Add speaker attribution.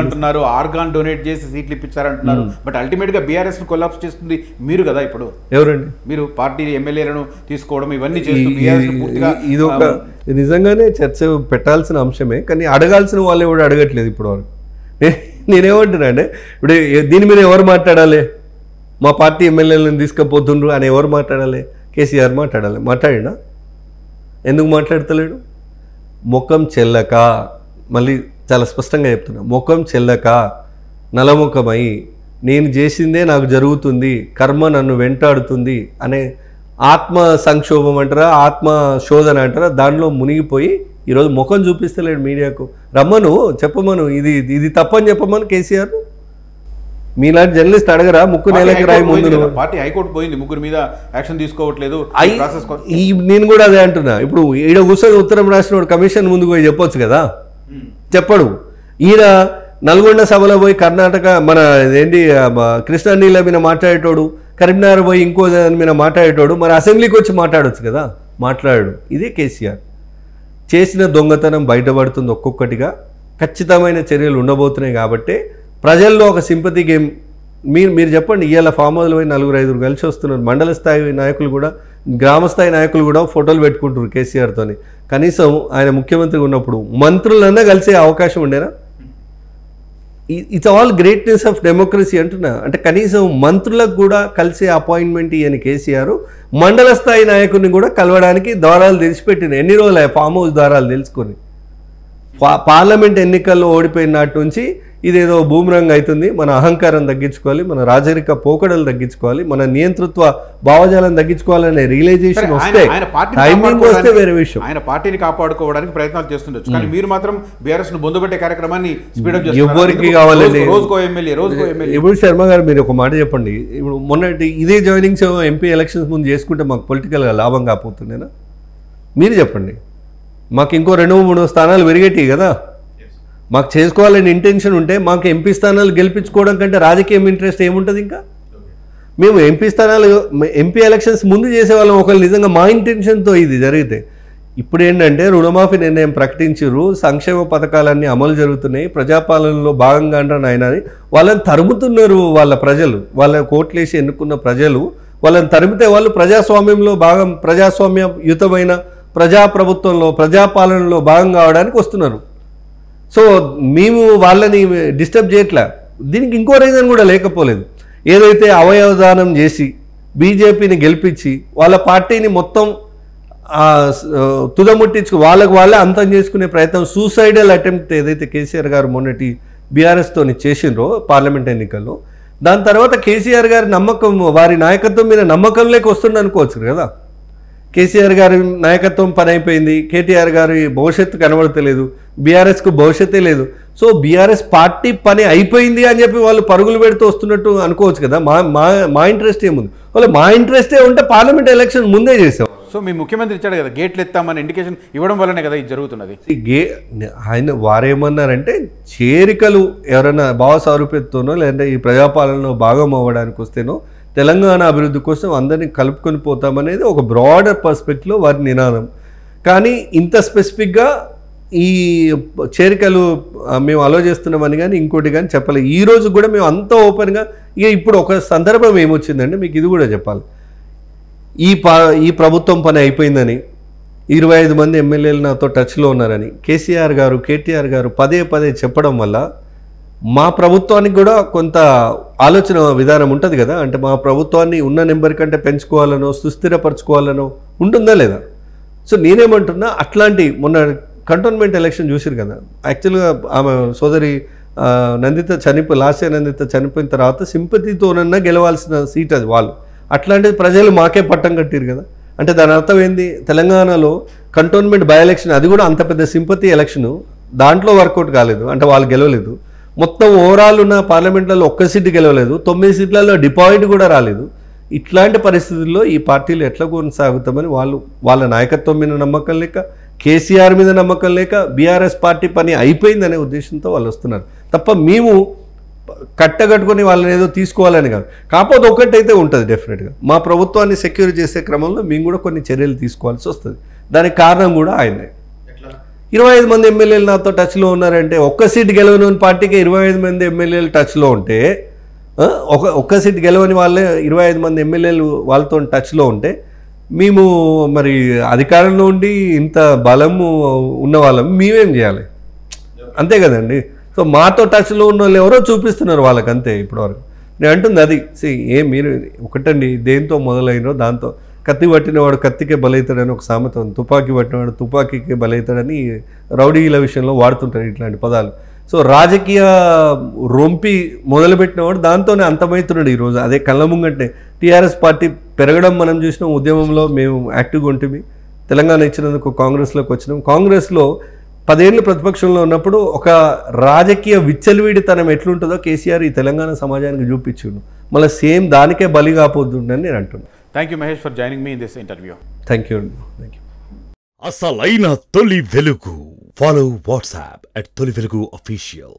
Speaker 1: అంటున్నారు, organ donate చేసి సీట్లు ఇప్పించారంటున్నారు. బట్ అల్టిమేట్ గా బీఆర్ఎస్ ను కొలాప్స్ చేస్తుంది మీరు కదా. ఇప్పుడు
Speaker 2: ఎవరండి
Speaker 1: మీరు పార్టీ ఎమ్మెల్యేలను తీసుకోవడం ఇవన్నీ చేస్తూ బీఆర్ఎస్ పూర్తిగా
Speaker 2: ఇది ఒక నిజంగానే చర్చ పెట్టాల్సిన అంశమే, కానీ అడగాల్సిన వాళ్ళు ఎవరు అడగట్లేదు ఇప్పుడు వరకు. నేనేమంటున్నా అంటే ఇప్పుడు దీని మీద ఎవరు మాట్లాడాలి? మా పార్టీ ఎమ్మెల్యేలను తీసుకుపోతుండ్రు అని ఎవరు మాట్లాడాలి? కేసీఆర్ మాట్లాడాలి. మాట్లాడినా ఎందుకు మాట్లాడతలేడు? ముఖం చెల్లక, మళ్ళీ చాలా స్పష్టంగా చెప్తున్నా, ముఖం చెల్లక నలముఖమై నేను చేసిందే నాకు జరుగుతుంది, కర్మ నన్ను వెంటాడుతుంది అనే ఆత్మ సంక్షోభం అంటారా, ఆత్మ శోధన అంటారా, దాంట్లో మునిగిపోయి ఈరోజు ముఖం చూపిస్తలేడు మీడియాకు. రమ్మను, చెప్పమను, ఇది తప్పని చెప్పమను కేసీఆర్. మీలాంటి జర్నలిస్ట్ అడగరా? ముక్కు నేలకి రాయి ముందు
Speaker 1: పార్టీ హైకోర్టు పోయింది, ముగ్గురు మీద యాక్షన్ తీసుకోవట్లేదు.
Speaker 2: నేను కూడా అదే అంటున్నా. ఇప్పుడు ఈడ కూర్చొని ఉత్తరం రాసిన కమిషన్ ముందుకు పోయి చెప్పొచ్చు కదా, చెప్పడు. ఈయన నల్గొండ సభలో పోయి కర్ణాటక మన ఏంటి కృష్ణా నీళ్ళ మీద మాట్లాడేటోడు, కరీంనగర్ పోయి ఇంకో దాని మీద మాట్లాడేటోడు మరి అసెంబ్లీకి వచ్చి మాట్లాడవచ్చు కదా, మాట్లాడాడు. ఇదే కేసీఆర్ చేసిన దొంగతనం బయటపడుతుంది ఒక్కొక్కటిగా. ఖచ్చితమైన చర్యలు ఉండబోతున్నాయి కాబట్టి ప్రజల్లో ఒక సింపతి గేమ్. మీరు చెప్పండి, ఇవాళ ఫామ్ హౌస్లో పోయి 4-5 కలిసి వస్తున్నారు. మండల స్థాయి నాయకులు కూడా, గ్రామ స్థాయి నాయకులు కూడా ఫోటోలు పెట్టుకుంటారు కేసీఆర్తోని. కనీసం ఆయన ముఖ్యమంత్రిగా ఉన్నప్పుడు మంత్రులన్నా కలిసే అవకాశం ఉండేనా? It's all greatness of democracy అంటున్నా. అంటే కనీసం మంత్రులకు కూడా కలిసే అపాయింట్మెంట్ ఇవ్వని కేసీఆర్ మండల స్థాయి నాయకుడిని కూడా కలవడానికి ద్వారాలు తెరిచిపెట్టిన. ఎన్ని రోజులు ఫామ్ హౌస్ ద్వారాలు తెలుసుకొని. పార్లమెంట్ ఎన్నికల్లో ఓడిపోయిన నాటి నుంచి ఇదేదో బూమరంగ్ అవుతుంది. మన అహంకారం తగ్గించుకోవాలి, మన రాజరిక పోకడలు తగ్గించుకోవాలి, మన నియంతృత్వ భావజాలను తగ్గించుకోవాలనే రియలైజేషన్ వస్తే టైమింగ్ వస్తే వేరే విషయం.
Speaker 1: ఆయన పార్టీని కాపాడుకోవడానికి ప్రయత్నాలు చేస్తుండొచ్చు, కానీ మీరు మాత్రం బీఆర్ఎస్ ను బొందుపెట్టే కార్యక్రమాన్ని స్పీడప్ చేస్తున్నారు.
Speaker 2: ఎవరికి కావాలండి?
Speaker 1: రోజుకో ఎమ్మెల్యే.
Speaker 2: ఇప్పుడు శర్మ గారు మీరు ఒక మాట చెప్పండి. ఇప్పుడు మొన్నటి ఇదే జాయినింగ్స్ ఎంపీ ఎలక్షన్స్ ముందు చేసుకుంటే మాకు పొలిటికల్గా లాభం కాకపోతుందేనా? మీరు చెప్పండి. మాకు ఇంకో 2-3 స్థానాలు పెరిగేటి కదా. మాకు చేసుకోవాలని ఇంటెన్షన్ ఉంటే మాకు ఎంపీ స్థానాలు గెలిపించుకోవడం కంటే రాజకీయం ఇంట్రెస్ట్ ఏముంటుంది? ఇంకా మేము ఎంపీ ఎలక్షన్స్ ముందు చేసేవాళ్ళం ఒకళ్ళు. నిజంగా మా ఇంటెన్షన్తో ఇది జరిగితే ఇప్పుడు ఏంటంటే రుణమాఫీ నిర్ణయం ప్రకటించారు, సంక్షేమ పథకాలన్నీ అమలు జరుగుతున్నాయి, ప్రజాపాలనలో భాగంగా అంటారు ఆయన అని వాళ్ళని తరుముతున్నారు. వాళ్ళ ప్రజలు, వాళ్ళ కోట్లేసి ఎన్నుకున్న ప్రజలు వాళ్ళని తరిమితే వాళ్ళు ప్రజాస్వామ్యంలో భాగం, ప్రజాస్వామ్యయుతమైన ప్రజాప్రభుత్వంలో ప్రజాపాలనలో భాగం కావడానికి వస్తున్నారు. సో మేము వాళ్ళని డిస్టర్బ్ చేయట్లే. దీనికి ఇంకో రీజన్ కూడా లేకపోలేదు. ఏదైతే అవయవదానం చేసి బీజేపీని గెలిపించి వాళ్ళ పార్టీని మొత్తం తుదముట్టించుకు వాళ్ళే అంతం చేసుకునే ప్రయత్నం, సూసైడల్ అటెంప్ట్ ఏదైతే కేసీఆర్ గారు మొన్నటి బీఆర్ఎస్తోని చేసిండ్రో పార్లమెంట్ ఎన్నికల్లో, దాని తర్వాత కేసీఆర్ గారి నమ్మకం, వారి నాయకత్వం మీద నమ్మకం లేక వస్తుంది అనుకోవచ్చు కదా. కేసీఆర్ గారి నాయకత్వం పని అయిపోయింది, కేటీఆర్ గారి భవిష్యత్తు కనబడతలేదు, బీఆర్ఎస్కు భవిష్యత్తే లేదు. సో బీఆర్ఎస్ పార్టీ పని అయిపోయింది అని చెప్పి వాళ్ళు పరుగులు పెడుతూ వస్తున్నట్టు అనుకోవచ్చు కదా. మా ఇంట్రెస్ట్ ఏముంది? వాళ్ళు మా ఇంట్రెస్టే ఉంటే పార్లమెంట్ ఎలక్షన్ ముందే చేసాం.
Speaker 1: సో మీ ముఖ్యమంత్రి ఇచ్చాడు కదా గేట్లు ఎత్తామని ఇండికేషన్ ఇవ్వడం వల్లనే కదా ఇది జరుగుతున్నది.
Speaker 2: ఆయన వారేమన్నారంటే చేరికలు ఎవరైనా భావ సారూప్యతతోనో లేదంటే ఈ ప్రజాపాలనలో భాగం అవ్వడానికి వస్తేనో తెలంగాణ అభివృద్ధి కోసం అందరినీ కలుపుకొని పోతామనేది ఒక బ్రాడర్ పర్స్పెక్టివ్లో వారి నినాదం. కానీ ఇంత స్పెసిఫిక్గా ఈ చేరికలు మేము అలో చేస్తున్నామని కానీ ఇంకోటి కానీ చెప్పలేదు. ఈరోజు కూడా మేము అంత ఓపెన్గా ఇప్పుడు ఒక సందర్భం ఏమొచ్చిందంటే మీకు ఇది కూడా చెప్పాలి. ఈ ప్రభుత్వం పని అయిపోయిందని 25 మంది ఎమ్మెల్యేలు నాతో టచ్లో ఉన్నారని కేసీఆర్ గారు, కేటీఆర్ గారు పదే చెప్పడం వల్ల మా ప్రభుత్వానికి కూడా కొంత ఆలోచన విధానం ఉంటుంది కదా. అంటే మా ప్రభుత్వాన్ని ఉన్న నెంబర్ కంటే పెంచుకోవాలనో సుస్థిరపరచుకోవాలనో ఉంటుందా లేదా? సో నేనేమంటున్నా, అట్లాంటి మొన్న కంటోన్మెంట్ ఎలక్షన్ చూసారు కదా. యాక్చువల్గా ఆమె సోదరి లాస్య నందిత చనిపోయిన తర్వాత సింపతితోనన్నా గెలవాల్సిన సీట్ అది వాళ్ళు. అట్లాంటిది ప్రజలు మాకే పట్టం కట్టారు కదా. అంటే దాని అర్థం ఏంది? తెలంగాణలో కంటోన్మెంట్ బై ఎలక్షన్, అది కూడా అంత పెద్ద సింపతి ఎలక్షను, దాంట్లో వర్కౌట్ కాలేదు, అంటే వాళ్ళు గెలవలేదు. మొత్తం ఓవరాల్ ఉన్న పార్లమెంట్లలో 1 సీటు గెలవలేదు, 9 సీట్లలో డిపాజిట్ కూడా రాలేదు. ఇట్లాంటి పరిస్థితుల్లో ఈ పార్టీలు ఎట్లా కొనసాగుతామని వాళ్ళ నాయకత్వం మీద నమ్మకం లేక, కేసీఆర్ మీద నమ్మకం లేక, బీఆర్ఎస్ పార్టీ పని అయిపోయిందనే ఉద్దేశంతో వాళ్ళు వస్తున్నారు తప్ప మేము కట్టగట్టుకొని వాళ్ళని ఏదో తీసుకోవాలని కాదు. కాకపోతే ఒకటైతే ఉంటుంది డెఫినెట్గా, మా ప్రభుత్వాన్ని సెక్యూర్ చేసే క్రమంలో మేము కూడా కొన్ని చర్యలు తీసుకోవాల్సి వస్తుంది. దానికి కారణం కూడా ఆయనే. 25 మంది ఎమ్మెల్యేలు నాతో టచ్లో ఉన్నారంటే, ఒక్క సీట్ గెలవని పార్టీకి 25 మంది ఎమ్మెల్యేలు టచ్లో ఉంటే, ఒక్క సీట్ గెలవని వాళ్ళే 25 మంది ఎమ్మెల్యేలు వాళ్ళతో టచ్లో ఉంటే, మేము మరి అధికారంలో ఉండి ఇంత బలము ఉన్న వాళ్ళం మేమేం చేయాలి? అంతే కదండి. సో మాతో టచ్లో ఉన్న వాళ్ళు ఎవరో చూపిస్తున్నారు వాళ్ళకి, అంతే ఇప్పటివరకు. నేను అంటుంది అది. మీరు ఒకటండి, దేంతో మొదలైనో దాంతో. కత్తి పట్టినవాడు కత్తికే బలవుతాడని ఒక సామెత ఉంది, తుపాకీ పట్టినవాడు తుపాకీకే బలవుతాడని రౌడీల విషయంలో వాడుతుంటారు ఇట్లాంటి పదాలు. సో రాజకీయ రొంపి మొదలుపెట్టినవాడు దాంతోనే అంతమవుతున్నాడు ఈరోజు. అదే కళ్ళ ముంగంటే టీఆర్ఎస్ పార్టీ పెరగడం మనం చూసినాం. ఉద్యమంలో మేము యాక్టివ్గా ఉంటుంది, తెలంగాణ ఇచ్చినందుకు కాంగ్రెస్లోకి వచ్చినాం. కాంగ్రెస్లో 10 ఏళ్ళు ప్రతిపక్షంలో ఉన్నప్పుడు ఒక రాజకీయ విచ్చలవిడితనం ఎట్లుంటుందో కేసీఆర్ ఈ తెలంగాణ సమాజానికి చూపించిండు. మళ్ళీ సేమ్ దానికే బలి కాపోతుందని నేను అంటున్నాను.
Speaker 1: Thank you Mahesh for joining me in this interview.
Speaker 2: Thank you.
Speaker 3: అసలైన తొలి వెలుగు. ఫాలో వాట్సాప్ @తొలి వెలుగు official.